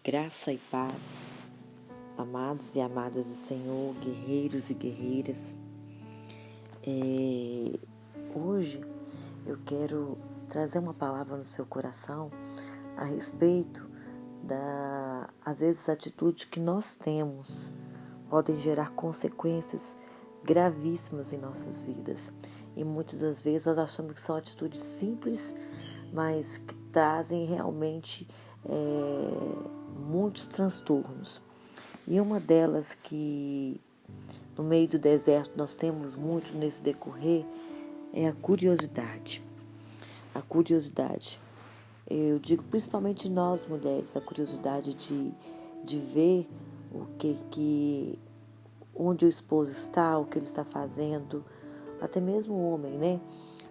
Graça e paz, amados e amadas do Senhor, guerreiros e guerreiras. Hoje eu quero trazer uma palavra no seu coração a respeito às vezes, atitudes que nós temos podem gerar consequências gravíssimas em nossas vidas. E muitas das vezes nós achamos que são atitudes simples, mas que trazem realmente muitos transtornos. E uma delas que no meio do deserto nós temos muito nesse decorrer é a curiosidade. A curiosidade. Eu digo principalmente nós mulheres, a curiosidade de ver onde o esposo está, o que ele está fazendo, até mesmo o homem, né?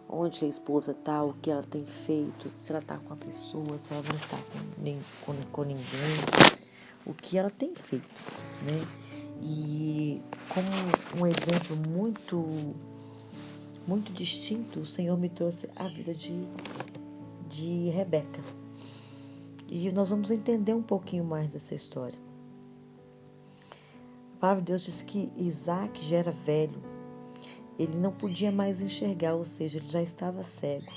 Onde a esposa está, o que ela tem feito, se ela está com a pessoa, se ela não está com ninguém, o que ela tem feito, né? E como um exemplo muito distinto, o Senhor me trouxe a vida de Rebeca. E nós vamos entender um pouquinho mais dessa história. A palavra de Deus diz que Isaac já era velho. Ele não podia mais enxergar, ou seja, ele já estava cego.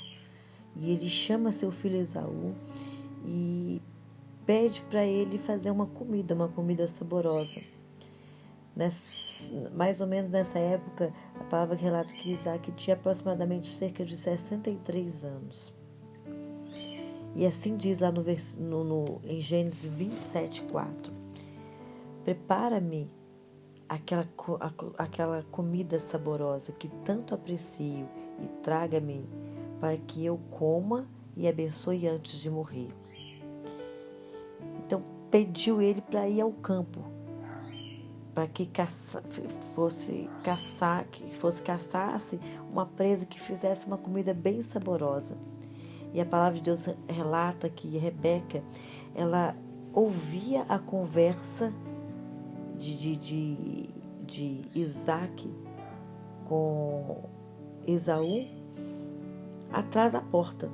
E ele chama seu filho Esaú e pede para ele fazer uma comida saborosa. Mais ou menos nessa época, a palavra relata que Isaac tinha aproximadamente cerca de 63 anos. E assim diz lá em Gênesis 27:4. Prepara-me aquela comida saborosa que tanto aprecio e traga-me para que eu coma e abençoe antes de morrer. Então pediu ele para ir ao campo, para que caçasse uma presa que fizesse uma comida bem saborosa. E a palavra de Deus relata que Rebeca, ela ouvia a conversa de Isaac com Esaú atrás da porta.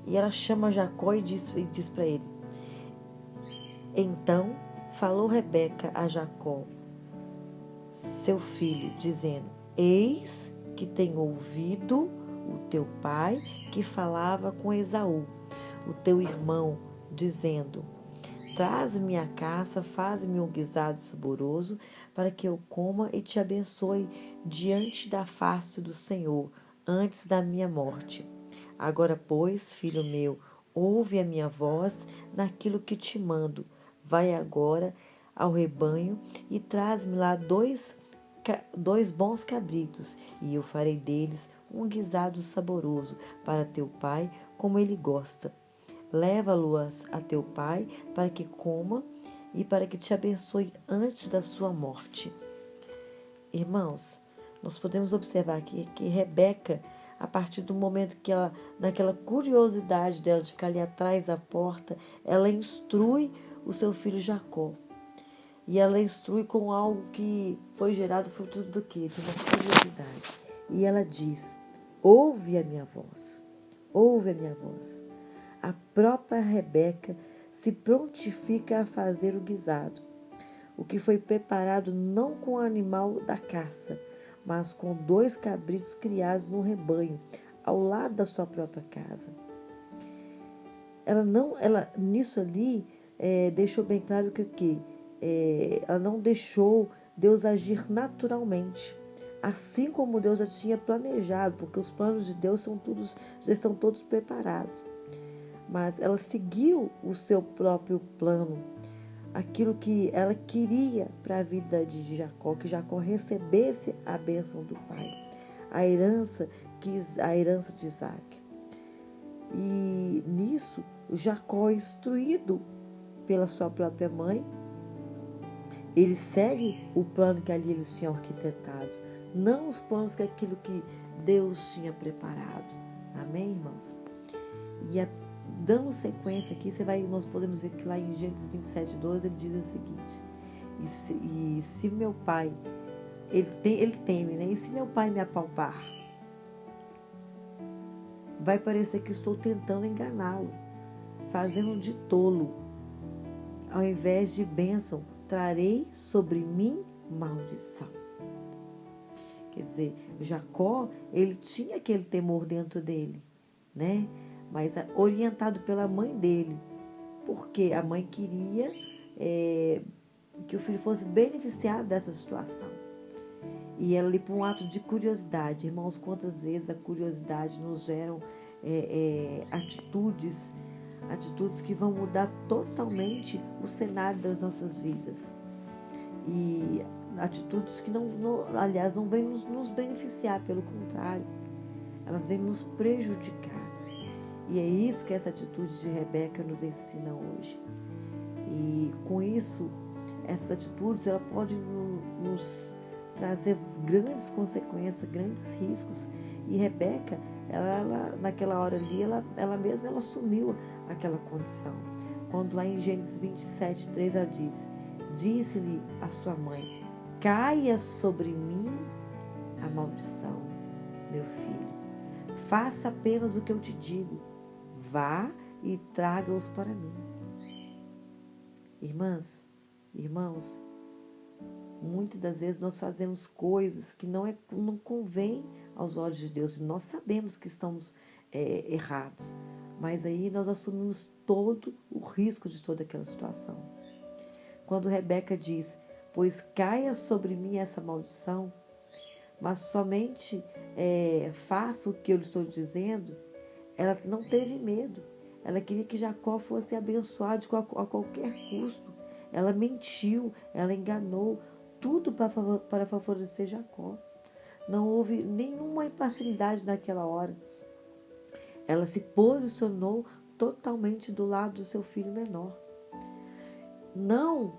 E ela chama Jacó e diz para ele. Então falou Rebeca a Jacó, seu filho, dizendo: Eis que tenho ouvido o teu pai que falava com Esaú, o teu irmão, dizendo: Traze-me a caça, faz-me um guisado saboroso, para que eu coma e te abençoe diante da face do Senhor, antes da minha morte. Agora, pois, filho meu, ouve a minha voz naquilo que te mando. Vai agora ao rebanho e traz-me lá dois bons cabritos, e eu farei deles um guisado saboroso para teu pai, como ele gosta. Leva-lo-as a teu pai para que coma e para que te abençoe antes da sua morte. Irmãos, nós podemos observar aqui que Rebeca, a partir do momento que ela, naquela curiosidade dela de ficar ali atrás da porta, ela instrui o seu filho Jacó. E ela instrui com algo que foi gerado fruto do quê? De uma curiosidade. E ela diz: ouve a minha voz. Ouve a minha voz. A própria Rebeca se prontifica a fazer o guisado, o que foi preparado não com o animal da caça, mas com 2 cabritos criados no rebanho, ao lado da sua própria casa. Ela nisso ali deixou bem claro que ela não deixou Deus agir naturalmente, assim como Deus já tinha planejado, porque os planos de Deus já estão todos preparados. Mas ela seguiu o seu próprio plano, aquilo que ela queria para a vida de Jacó, que Jacó recebesse a bênção do pai, a herança de Isaac. E nisso, Jacó, instruído pela sua própria mãe, ele segue o plano que ali eles tinham arquitetado, não os planos que aquilo que Deus tinha preparado. Amém, irmãos? E dando sequência aqui, nós podemos ver que lá em Gênesis 27:12 ele diz o seguinte: e se meu pai, ele teme, né? E se meu pai me apalpar, vai parecer que estou tentando enganá-lo, fazendo de tolo. ao invés de bênção, trarei sobre mim maldição. Quer dizer, Jacó, ele tinha aquele temor dentro dele, né? Mas orientado pela mãe dele, porque a mãe queria que o filho fosse beneficiado dessa situação. E ela ali por um ato de curiosidade. Irmãos, quantas vezes a curiosidade nos geram atitudes que vão mudar totalmente o cenário das nossas vidas. E atitudes que aliás, não vêm nos beneficiar, pelo contrário, elas vêm nos prejudicar. E é isso que essa atitude de Rebeca nos ensina hoje. E com isso, essas atitudes ela pode nos trazer grandes consequências, grandes riscos. E Rebeca, ela naquela hora ali, ela mesma assumiu aquela condição. Quando lá em Gênesis 27:3 ela disse-lhe a sua mãe: caia sobre mim a maldição, meu filho. Faça apenas o que eu te digo. Vá e traga-os para mim. Irmãs, irmãos, muitas das vezes nós fazemos coisas que não convém aos olhos de Deus. Nós sabemos que estamos errados, mas aí nós assumimos todo o risco de toda aquela situação. Quando Rebeca diz: pois caia sobre mim essa maldição, mas somente faça o que eu lhe estou dizendo, ela não teve medo. Ela queria que Jacó fosse abençoado a qualquer custo. Ela mentiu, ela enganou, tudo para favorecer Jacó. Não houve nenhuma impassibilidade naquela hora. Ela se posicionou totalmente do lado do seu filho menor. Não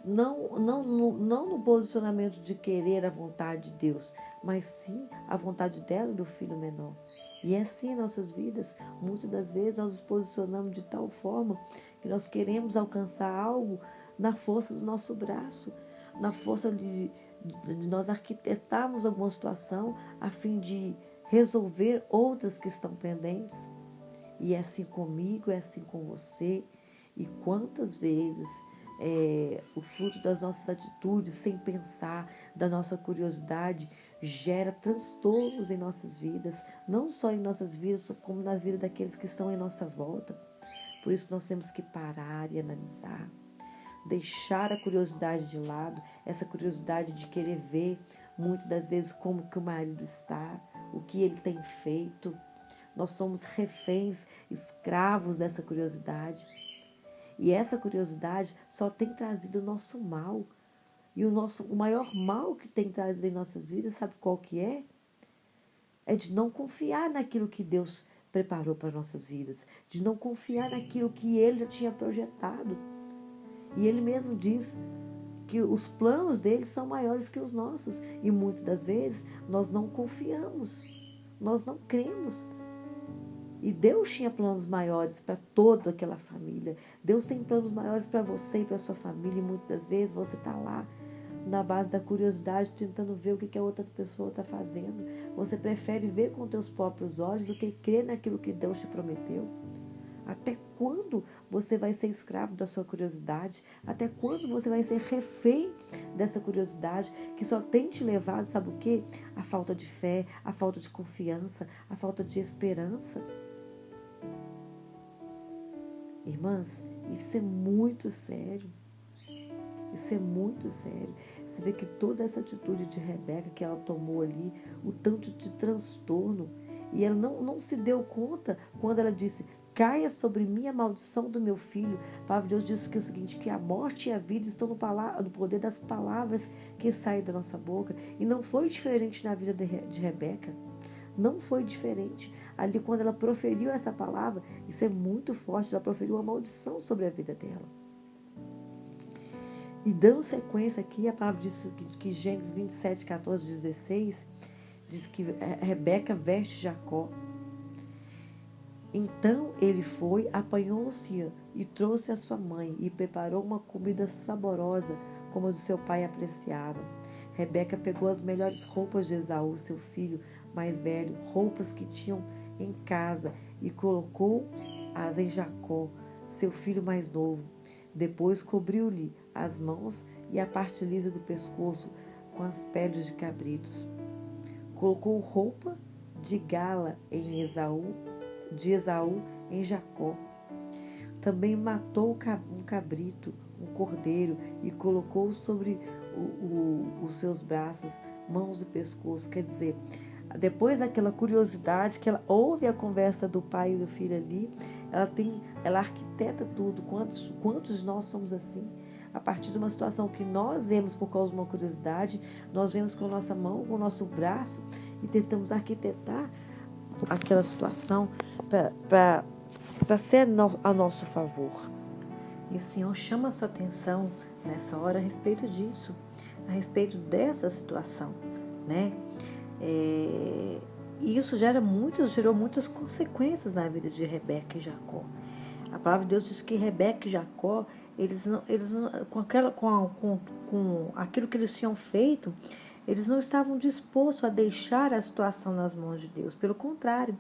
no posicionamento de querer a vontade de Deus, mas sim a vontade dela e do filho menor. E é assim em nossas vidas. Muitas das vezes nós nos posicionamos de tal forma que nós queremos alcançar algo na força do nosso braço, na força de nós arquitetarmos alguma situação a fim de resolver outras que estão pendentes. E é assim comigo, é assim com você. E quantas vezes o fruto das nossas atitudes, sem pensar, da nossa curiosidade, gera transtornos em nossas vidas, não só em nossas vidas, como na vida daqueles que estão em nossa volta. Por isso nós temos que parar e analisar, deixar a curiosidade de lado, essa curiosidade de querer ver, muitas das vezes, como que o marido está, o que ele tem feito. Nós somos reféns, escravos dessa curiosidade. E essa curiosidade só tem trazido o nosso mal. E o maior mal que tem trazido em nossas vidas, sabe qual que é? É de não confiar naquilo que Deus preparou para nossas vidas. De não confiar naquilo que Ele já tinha projetado. E Ele mesmo diz que os planos dele são maiores que os nossos. E muitas das vezes nós não confiamos. Nós não cremos. E Deus tinha planos maiores para toda aquela família. Deus tem planos maiores para você e para sua família. E muitas das vezes você está lá na base da curiosidade, tentando ver o que a outra pessoa está fazendo. Você prefere ver com teus próprios olhos do que crer naquilo que Deus te prometeu. Até quando você vai ser escravo da sua curiosidade? Até quando você vai ser refém dessa curiosidade que só tem te levado, sabe o quê? A falta de fé, a falta de confiança, a falta de esperança. Irmãs, isso é muito sério. Isso é muito sério. Você vê que toda essa atitude de Rebeca que ela tomou ali, o tanto de transtorno, e ela não se deu conta quando ela disse: caia sobre mim a maldição do meu filho. A palavra de Deus diz que é o seguinte, que a morte e a vida estão no poder das palavras que saem da nossa boca. E não foi diferente na vida de Rebeca. Não foi diferente. Ali quando ela proferiu essa palavra, isso é muito forte, ela proferiu uma maldição sobre a vida dela. E dando sequência aqui, a palavra diz que Gênesis 27, 14, 16, diz que Rebeca veste Jacó. Então ele foi, apanhou-se e trouxe a sua mãe e preparou uma comida saborosa, como a do seu pai apreciava. Rebeca pegou as melhores roupas de Esaú, seu filho mais velho, roupas que tinham em casa, e colocou-as em Jacó, seu filho mais novo. Depois cobriu-lhe as mãos e a parte lisa do pescoço com as peles de cabritos. Colocou roupa de gala de Esaú em Jacó. Também matou um cabrito, um cordeiro, e colocou sobre os seus braços, mãos e pescoço. Quer dizer, depois daquela curiosidade, que ela ouve a conversa do pai e do filho ali, ela arquiteta tudo. Quantos de nós somos assim? A partir de uma situação que nós vemos por causa de uma curiosidade, nós vemos com a nossa mão, com o nosso braço, e tentamos arquitetar aquela situação para ser a nosso favor. E o Senhor chama a sua atenção nessa hora a respeito disso, a respeito dessa situação, né? E isso gerou muitas consequências na vida de Rebeca e Jacó. A palavra de Deus diz que Rebeca e Jacó, eles com aquilo que eles tinham feito, eles não estavam dispostos a deixar a situação nas mãos de Deus, pelo contrário,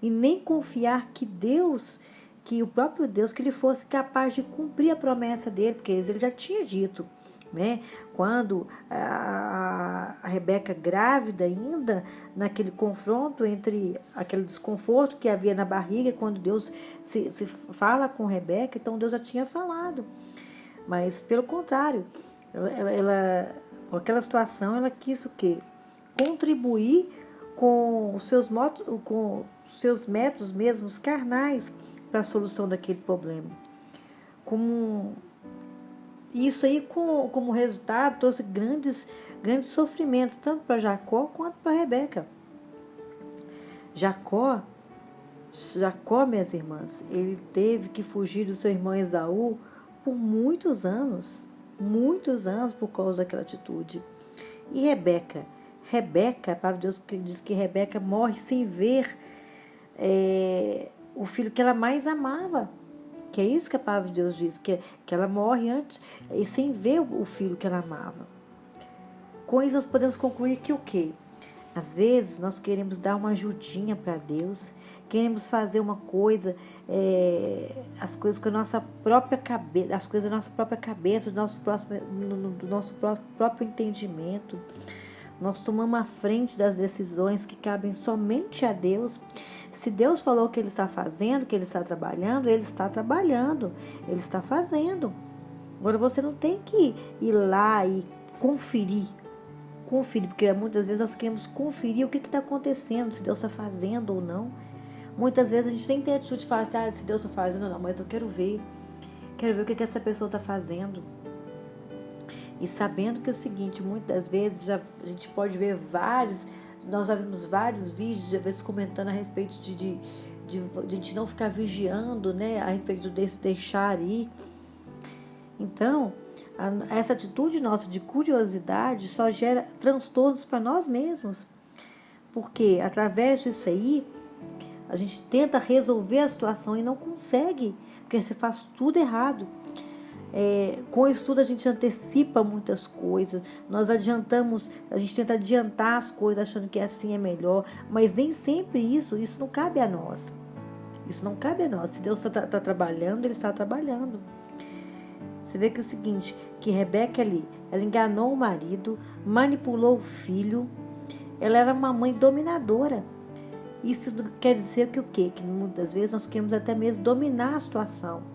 e nem confiar que o próprio Deus, que ele fosse capaz de cumprir a promessa dele, porque ele já tinha dito, né? Quando a Rebeca grávida ainda, naquele confronto entre aquele desconforto que havia na barriga, quando Deus se fala com Rebeca, então Deus já tinha falado. Mas, pelo contrário, ela com aquela situação, ela quis o quê? Contribuir com os seus métodos mesmos carnais para a solução daquele problema. Isso aí, como resultado, trouxe grandes sofrimentos, tanto para Jacó quanto para Rebeca. Jacó, minhas irmãs, ele teve que fugir do seu irmão Esaú por muitos anos por causa daquela atitude. E Rebeca, a palavra de Deus diz que Rebeca morre sem ver o filho que ela mais amava. Que é isso que a palavra de Deus diz, que ela morre antes e sem ver o filho que ela amava. Com isso nós podemos concluir que o quê? Às vezes nós queremos dar uma ajudinha para Deus, queremos fazer uma coisa, as coisas com a nossa própria cabeça, as coisas da nossa própria cabeça, do nosso próprio entendimento. Nós tomamos a frente das decisões que cabem somente a Deus. Se Deus falou que Ele está fazendo, que Ele está trabalhando, Ele está trabalhando, Ele está fazendo. Agora você não tem que ir lá e conferir, porque muitas vezes nós queremos conferir o que está acontecendo, se Deus está fazendo ou não. Muitas vezes a gente nem tem a atitude de falar assim, se Deus está fazendo ou não, mas eu quero ver o que essa pessoa está fazendo. E sabendo que é o seguinte, muitas vezes a gente pode ver nós já vimos vários vídeos, já vezes comentando a respeito de a gente não ficar vigiando, né, a respeito desse deixar ir. Então, essa atitude nossa de curiosidade só gera transtornos para nós mesmos. Porque através disso aí, a gente tenta resolver a situação e não consegue, porque você faz tudo errado. Com o estudo a gente antecipa muitas coisas, a gente tenta adiantar as coisas achando que assim é melhor, mas nem sempre isso não cabe a nós. Isso não cabe a nós. Se Deus está trabalhando, Ele está trabalhando. Você vê que é o seguinte, que Rebeca ali, ela enganou o marido, manipulou o filho, ela era uma mãe dominadora. Isso quer dizer que o quê? Que muitas vezes nós queremos até mesmo dominar a situação.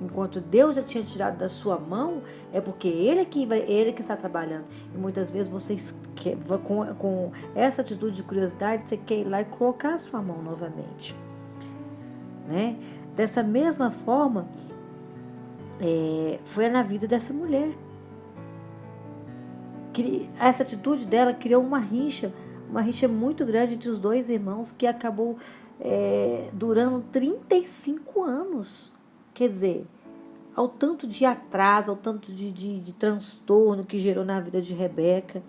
Enquanto Deus já tinha tirado da sua mão, é porque Ele que está trabalhando. E muitas vezes vocês, com essa atitude de curiosidade, você quer ir lá e colocar a sua mão novamente. Né? Dessa mesma forma, foi na vida dessa mulher. Essa atitude dela criou uma rixa muito grande entre os dois irmãos, que acabou durando 35 anos. Quer dizer, ao tanto de atraso, ao tanto de transtorno que gerou na vida de Rebeca.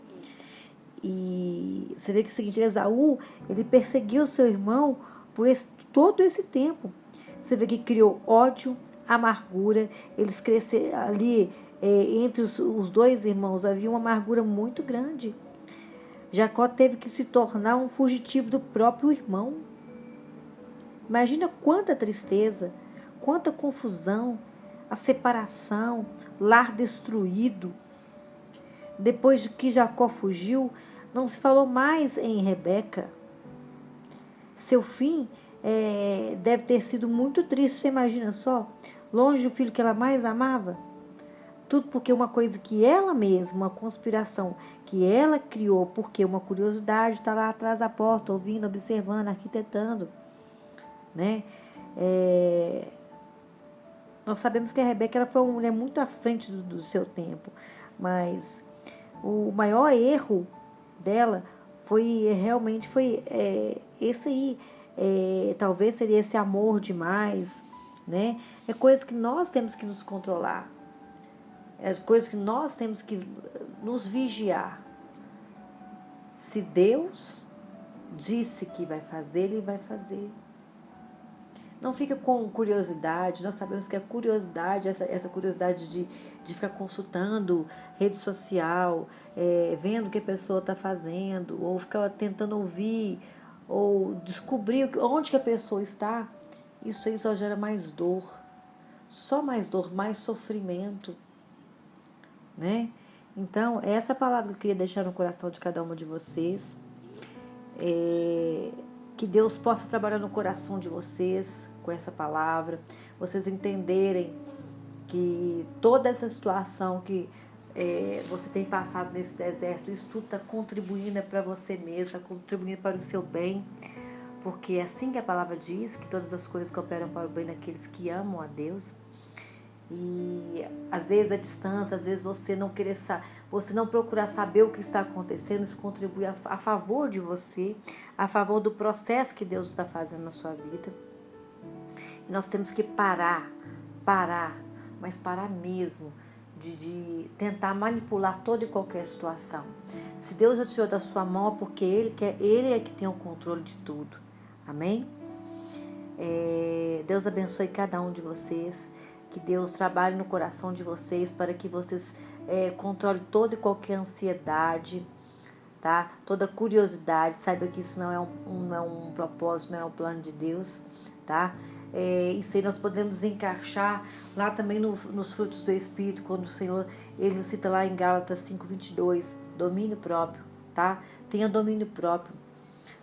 E você vê que é o seguinte, Esaú, ele perseguiu seu irmão por todo esse tempo. Você vê que criou ódio, amargura, eles cresceram ali, entre os dois irmãos, havia uma amargura muito grande. Jacó teve que se tornar um fugitivo do próprio irmão. Imagina quanta tristeza, quanta confusão. a separação, lar destruído. Depois de que Jacó fugiu, não se falou mais em Rebeca. Seu fim deve ter sido muito triste, você imagina só, longe do filho que ela mais amava. Tudo porque uma coisa que ela mesma, uma conspiração que ela criou, porque uma curiosidade está lá atrás da porta, ouvindo, observando, arquitetando, né? Nós sabemos que a Rebeca ela foi uma mulher muito à frente do seu tempo, mas o maior erro dela realmente foi esse aí. Talvez seria esse amor demais, né? É coisa que nós temos que nos controlar. É coisa que nós temos que nos vigiar. Se Deus disse que vai fazer, Ele vai fazer. Não fica com curiosidade. Nós sabemos que a curiosidade, essa curiosidade de ficar consultando rede social, vendo o que a pessoa está fazendo, ou ficar tentando ouvir, ou descobrir onde que a pessoa está, isso aí só gera mais dor. Só mais dor, mais sofrimento. Né? Então, essa palavra que eu queria deixar no coração de cada uma de vocês. Que Deus possa trabalhar no coração de vocês com essa palavra. Vocês entenderem que toda essa situação que você tem passado nesse deserto, isso tudo está contribuindo para você mesmo, está contribuindo para o seu bem. Porque é assim que a palavra diz, que todas as coisas cooperam para o bem daqueles que amam a Deus. E às vezes a distância, às vezes você não querer você não procurar saber o que está acontecendo, isso contribui a favor de você, a favor do processo que Deus está fazendo na sua vida. E nós temos que parar, mas parar mesmo de tentar manipular toda e qualquer situação. Se Deus já tirou da sua mão, porque Ele é que tem o controle de tudo. Amém? Deus abençoe cada um de vocês. Que Deus trabalhe no coração de vocês para que vocês controlem toda e qualquer ansiedade, tá? Toda curiosidade. Saiba que isso não é um propósito, não é um plano de Deus, tá? Isso aí nós podemos encaixar lá também nos frutos do Espírito, quando o Senhor, Ele nos cita lá em Gálatas 5:22, domínio próprio, tá? Tenha domínio próprio.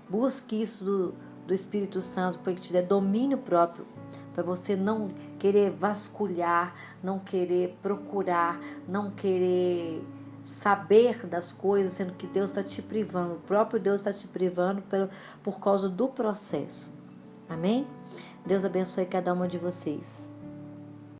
Busque isso do Espírito Santo para que te dê domínio próprio, para você não querer vasculhar, não querer procurar, não querer saber das coisas, sendo que Deus está te privando, o próprio Deus está te privando por causa do processo. Amém? Deus abençoe cada uma de vocês.